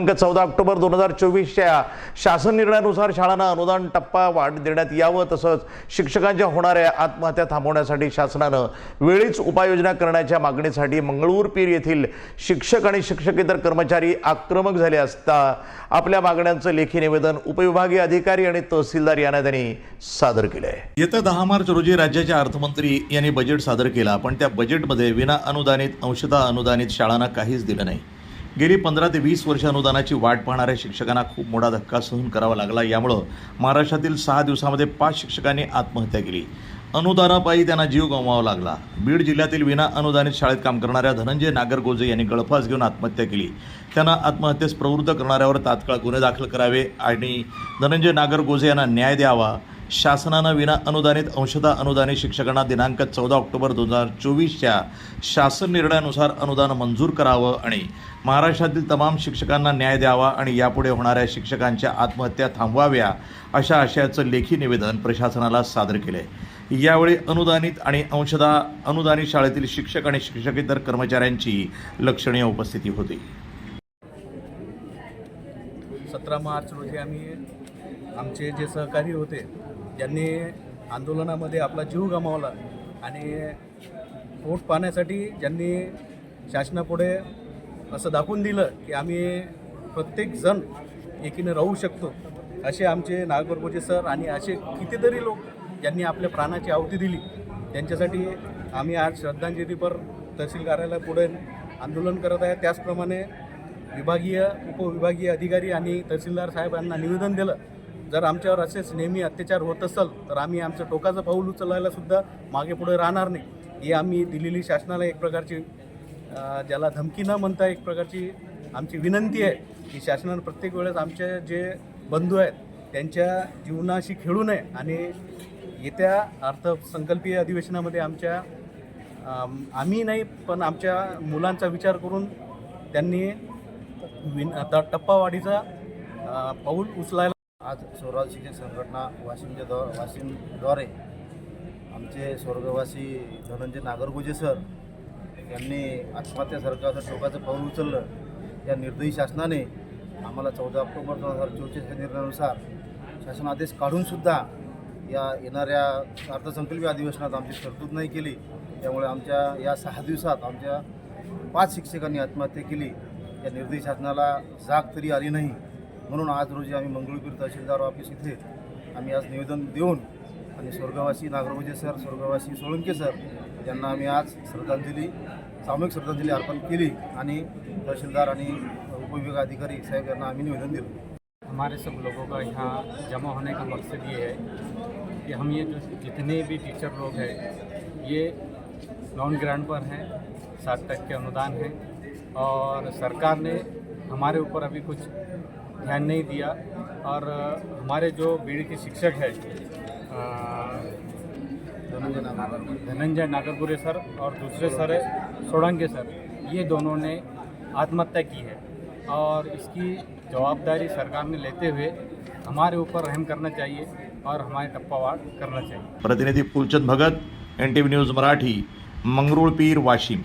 14 October 2024च्या शासन निर्णयानुसार शाळांना अनुदान टप्पा वाढ देण्यात यावं, तसंच शिक्षकांच्या होणाऱ्या आत्महत्या थांबवण्यासाठी शासनानं वेळीच उपाययोजना करण्याच्या मागणीसाठी मंगळूरपीर येथील शिक्षक आणि शिक्षकेतर कर्मचारी आक्रमक झाले असता आपल्या मागण्यांचं लेखी निवेदन उपविभागीय अधिकारी आणि तहसीलदार यांना त्यांनी सादर केलं आहे। येत्या 10 मार्च रोजी राज्याचे अर्थमंत्री यांनी बजेट सादर केला, पण त्या बजेटमध्ये विना अनुदानित अंशतः अनुदानित शाळांना काहीच दिलं नाही। गेली 15 ते 20 वर्ष अनुदानाची वाट पाहणाऱ्या शिक्षकांना खूप मोठा धक्का सहन करावा लागला। यामुळे महाराष्ट्रातील 6 दिवसांमध्ये 5 शिक्षकांनी आत्महत्या केली। अनुदानापायी त्यांना जीव गमवावा लागला। बीड जिल्ह्यातील विना अनुदानित शाळेत काम करणाऱ्या धनंजय नागरगोजे यांनी गळफास घेऊन आत्महत्या केली। त्यांना आत्महत्येस प्रवृत्त करणाऱ्यावर तात्काळ गुन्हे दाखल करावे आणि धनंजय नागरगोजे यांना न्याय द्यावा। शासनानं विना अनुदानित अंशतः अनुदानित शिक्षकांना दिनांक 14 ऑक्टोबर 2024च्या शासन निर्णयानुसार अनुदान मंजूर करावं आणि महाराष्ट्रातील तमाम शिक्षकांना न्याय द्यावा आणि यापुढे होणाऱ्या शिक्षकांच्या आत्महत्या थांबवाव्या, अशा आशयाचं लेखी निवेदन प्रशासनाला सादर केले। यावेळी अनुदानित आणि अंशतः अनुदानित शाळेतील शिक्षक आणि शिक्षकेतर कर्मचाऱ्यांची लक्षणीय उपस्थिती होती। 17 मार्च रोजी आम्ही आमचे जे सहकारी होते ज्यांनी आंदोलनामध्ये आपला जीव गमावला आणि पोट पाण्यासाठी ज्यांनी शासनापुढे असं दाखवून दिलं की आम्ही प्रत्येकजण एकीने राहू शकतो, असे आमचे नागरगोजे सर आणि असे कितीतरी लोक ज्यांनी आपल्या प्राणाची आहुती दिली, त्यांच्यासाठी आम्ही आज श्रद्धांजलीपर तहसील कार्यालयापुढे आंदोलन करत आहे। त्याचप्रमाणे विभागीय उपविभागीय अधिकारी आणि तहसीलदार साहेबांना निवेदन दिलं, जर आमच्यावर असेच नेहमी अत्याचार होत असेल तर आम्ही आमचं टोकाचं पाऊल उचलायला सुद्धा मागे पुढे राहणार नाही। ही आम्ही दिलेली शासनाला एक प्रकारची ज्याला धमकी न म्हणता एक प्रकारची आमची विनंती आहे की शासनानं प्रत्येक वेळेस आमचे जे बंधू आहेत त्यांच्या जीवनाशी खेळू नये आणि येत्या अर्थसंकल्पीय अधिवेशनामध्ये आमच्या आम्ही नाही पण आमच्या मुलांचा विचार करून त्यांनी टप्पावाढीचा पाऊल उचलायला। आज स्वराज शिक्षक संघटना वाशिमद्वारे आमचे स्वर्गवासी धनंजय नागरगोजे सर यांनी आत्महत्यासारखं असं टोकाचं पाऊल उचललं। या निर्दयी शासनाने आम्हाला 14 ऑक्टोबर 2024च्या निर्णयानुसार शासन आदेश काढूनसुद्धा या येणाऱ्या अर्थसंकल्पीय अधिवेशनात आमची तरतूद नाही केली। त्यामुळे आमच्या या 6 दिवसात आमच्या 5 शिक्षकांनी आत्महत्या केली। या निर्दयी शासनाला जाग तरी आली नाही, म्हणून आज रोजी आम्ही मंगळूरपीर तहसीलदार ऑफिस इथे आम्ही आज निवेदन देऊन आणि स्वर्गवासी नागरगोजे सर, स्वर्गवासी सोळंके सर यांना आम्ही आज सामूहिक श्रद्धांजली अर्पण केली आणि तहसीलदार आणि उपविभाग अधिकारी साहेब यांना आम्ही निवेदन दिलं। हमारे सब लोगों का यहाँ जमा होने का मकसद ये है कि हम ये जो जितने भी टीचर लोग हैं ये नॉन ग्रांट पर हैं, 60% अनुदान है और सरकार ने हमारे ऊपर अभी कुछ ध्यान नहीं दिया और हमारे जो बीड़ के शिक्षक हैं धनंजय नागरगोजे सर और दूसरे सर सोळंके सर, ये दोनों ने आत्महत्या की है और इसकी जवाबदारी सरकार ने लेते हुए हमारे ऊपर रहम करना चाहिए और हमारे टप्पावार करना चाहिए। प्रतिनिधि फूलचंद भगत, NTV न्यूज मराठी, मंगरुळपीर, वाशिम।